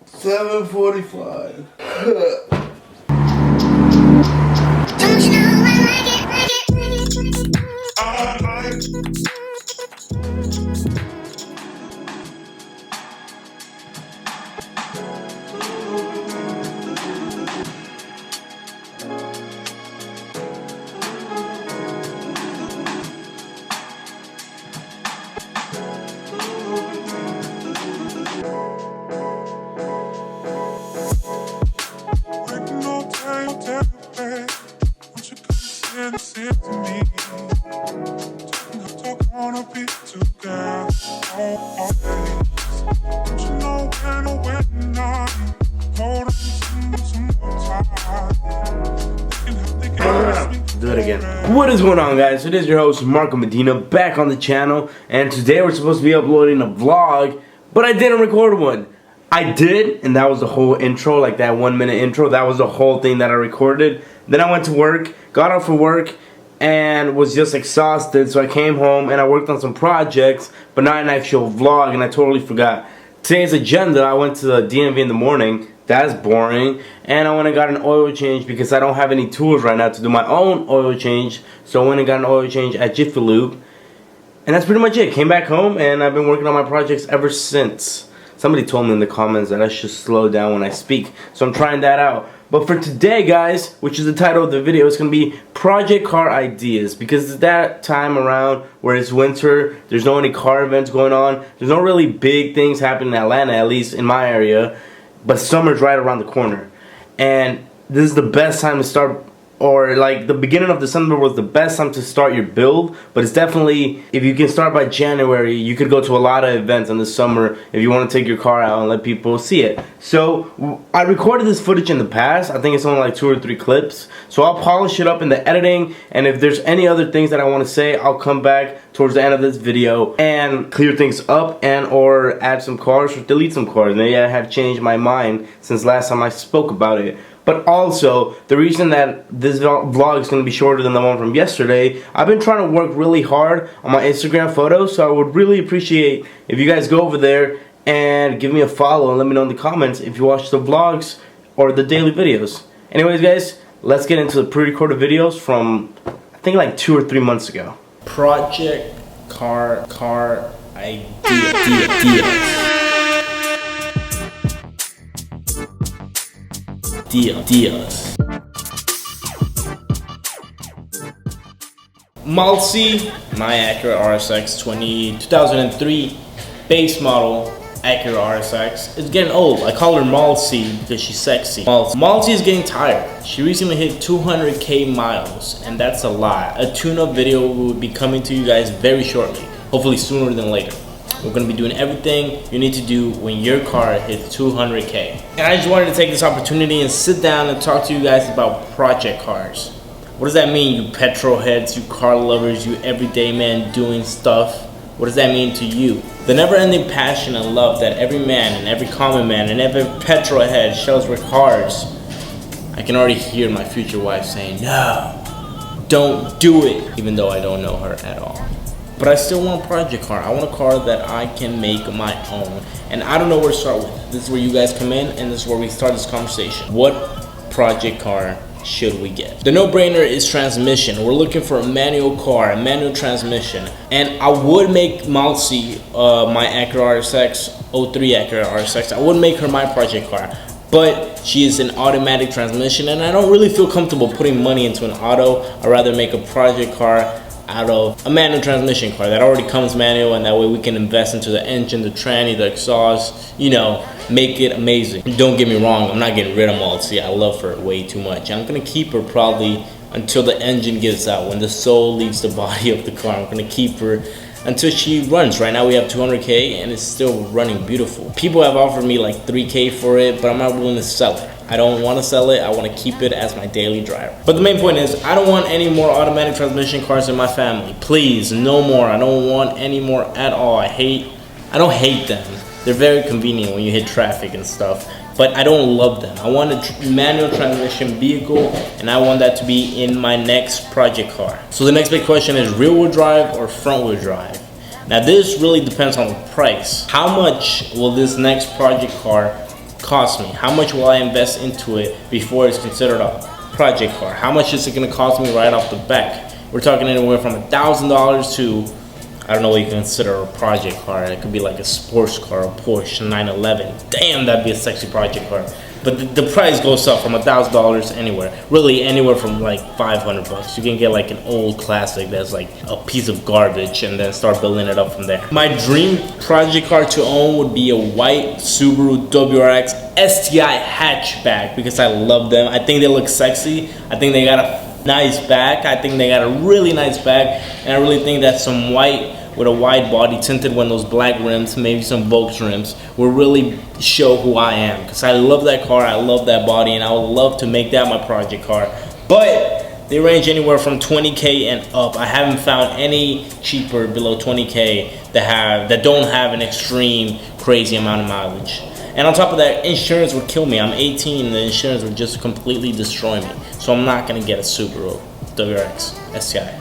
7:45. Do it again. What is going on, guys? It is your host Marco Medina back on the channel, and today we're supposed to be uploading a vlog, but I didn't record one. I did, and that was the whole intro, like that 1 minute intro. That was the whole thing that I recorded. Then I went to work, got off for work, and was just exhausted, so I came home and I worked on some projects, but not an actual vlog, and I totally forgot. Today's agenda, I went to the DMV in the morning. That's boring. And I went and got an oil change because I don't have any tools right now to do my own oil change. So I went and got an oil change at Jiffy Lube. And that's pretty much it. Came back home and I've been working on my projects ever since. Somebody told me in the comments that I should slow down when I speak. So I'm trying that out. But for today, guys, which is the title of the video, it's going to be Project Car Ideas. Because it's that time around where it's winter. There's no any car events going on. There's no really big things happening in Atlanta, at least in my area. But summer's right around the corner. And this is the best time to start, or like the beginning of December was the best time to start your build. But it's definitely, if you can start by January, you could go to a lot of events in the summer if you want to take your car out and let people see it. So I recorded this footage in the past. I think it's only like 2 or 3 clips. So I'll polish it up in the editing, and if there's any other things that I want to say, I'll come back towards the end of this video and clear things up and or add some cars or delete some cars. Maybe I have changed my mind since last time I spoke about it. But also, the reason that this vlog is going to be shorter than the one from yesterday, I've been trying to work really hard on my Instagram photos, so I would really appreciate if you guys go over there and give me a follow and let me know in the comments if you watch the vlogs or the daily videos. Anyways, guys, let's get into the pre-recorded videos from, I think, like 2 or 3 months ago. Project Car Ideas. Malsi, my Acura RSX 2003 base model Acura RSX is getting old. I call her Malsi because she's sexy. Malsi is getting tired. She recently hit 200k miles, and that's a lot. A tune-up video will be coming to you guys very shortly, hopefully sooner than later. We're going to be doing everything you need to do when your car hits 200k. And I just wanted to take this opportunity and sit down and talk to you guys about project cars. What does that mean, you petrol heads, you car lovers, you everyday man doing stuff? What does that mean to you? The never-ending passion and love that every man and every common man and every petrol head shows for cars. I can already hear my future wife saying, "No, don't do it," even though I don't know her at all. But I still want a project car. I want a car that I can make my own. And I don't know where to start with. This is where you guys come in, and this is where we start this conversation. What project car should we get? The no-brainer is transmission. We're looking for a manual car, a manual transmission. And I would make Malsi, my Acura RSX, 03 Acura RSX, I would make her my project car. But she is an automatic transmission, and I don't really feel comfortable putting money into an auto. I'd rather make a project car out of a manual transmission car that already comes manual, and that way we can invest into the engine, the tranny, the exhaust, you know, make it amazing. Don't get me wrong, I'm not getting rid of Malsi. I love her way too much. I'm gonna keep her probably until the engine gives out. When the soul leaves the body of the car, I'm gonna keep her until she runs. Right now we have 200k and it's still running beautiful. People have offered me like 3k for it, but I'm not willing to sell it. I don't want to sell it. I want to keep it as my daily driver. But the main point is, I don't want any more automatic transmission cars in my family. Please, no more. I don't want any more at all. I don't hate them. They're very convenient when you hit traffic and stuff, but I don't love them. I want a manual transmission vehicle, and I want that to be in my next project car. So the next big question is rear wheel drive or front wheel drive? Now this really depends on the price. How much will this next project car cost me? How much will I invest into it before it's considered a project car? How much is it gonna cost me right off the back? We're talking anywhere from $1,000 to, I don't know what you consider a project car. It could be like a sports car, a Porsche 911. Damn, that'd be a sexy project car. But the price goes up from $1,000 anywhere. Really anywhere from like 500 bucks. You can get like an old classic that's like a piece of garbage and then start building it up from there. My dream project car to own would be a white Subaru WRX STI hatchback because I love them. I think they look sexy. I think they got a nice back. I think they got a really nice back. And I really think that some white with a wide body, tinted windows, black rims, maybe some Volks rims, will really show who I am. Because I love that car, I love that body, and I would love to make that my project car. But they range anywhere from 20K and up. I haven't found any cheaper below 20K that don't have an extreme, crazy amount of mileage. And on top of that, insurance would kill me. I'm 18, and the insurance would just completely destroy me. So I'm not gonna get a Subaru WRX STI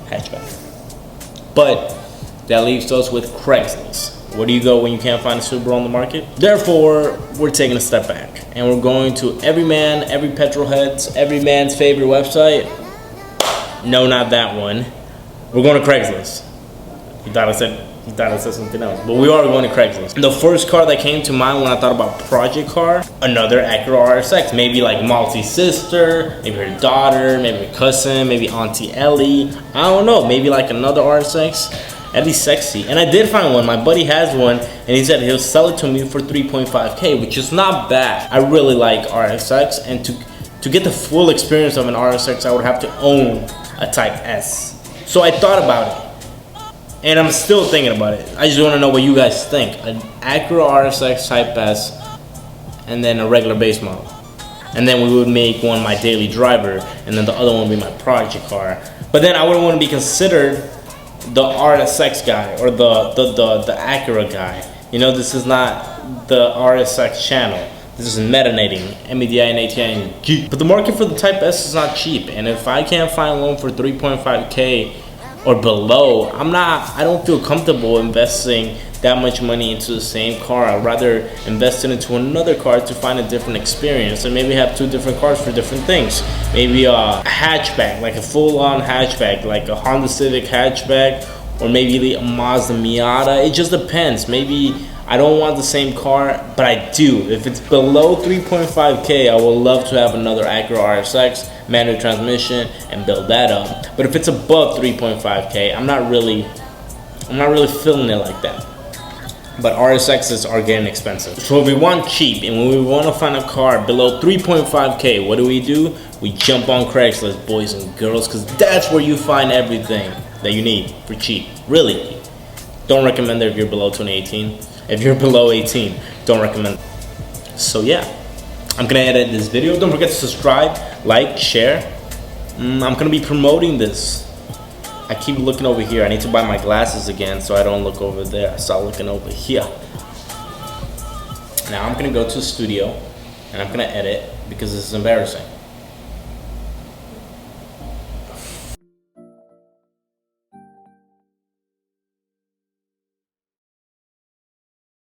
hatchback. But that leaves us with Craigslist. Where do you go when you can't find a Subaru on the market? Therefore, we're taking a step back and we're going to every petrolhead's, every man's favorite website. No, not that one. We're going to Craigslist. You thought I said something else, but we are going to Craigslist. The first car that came to mind when I thought about project car, another Acura RSX. Maybe like Malty's sister, maybe her daughter, maybe her cousin, maybe Auntie Ellie. I don't know, maybe like another RSX. That'd be sexy. And I did find one. My buddy has one, and he said he'll sell it to me for 3.5K, which is not bad. I really like RSX, and to get the full experience of an RSX, I would have to own a Type S. So I thought about it, and I'm still thinking about it. I just want to know what you guys think. An Acura RSX Type S, and then a regular base model. And then we would make one my daily driver, and then the other one would be my project car. But then I wouldn't want to be considered the RSX guy or the Acura guy. You know, this is not the RSX channel. This is Medinating, MEDINATING. But the market for the Type S is not cheap, and if I can't find one for 3.5K or below, I don't feel comfortable investing that much money into the same car. I'd rather invest it into another car to find a different experience and maybe have two different cars for different things. Maybe a hatchback, like a full-on hatchback, like a Honda Civic hatchback, or maybe a Mazda Miata. It just depends. Maybe I don't want the same car, but I do. If it's below 3.5K, I would love to have another Acura RSX, manual transmission, and build that up. But if it's above 3.5K, I'm not really feeling it like that. But RSXs are getting expensive. So if we want cheap and when we want to find a car below 3.5K, what do? We jump on Craigslist, boys and girls, because that's where you find everything that you need for cheap. Really. Don't recommend it if you're below 2018. If you're below 18, don't recommend it. So yeah, I'm gonna edit this video. Don't forget to subscribe, like, share. I'm gonna be promoting this. I keep looking over here. I need to buy my glasses again so I don't look over there. I start looking over here. Now I'm gonna go to the studio and I'm gonna edit because this is embarrassing.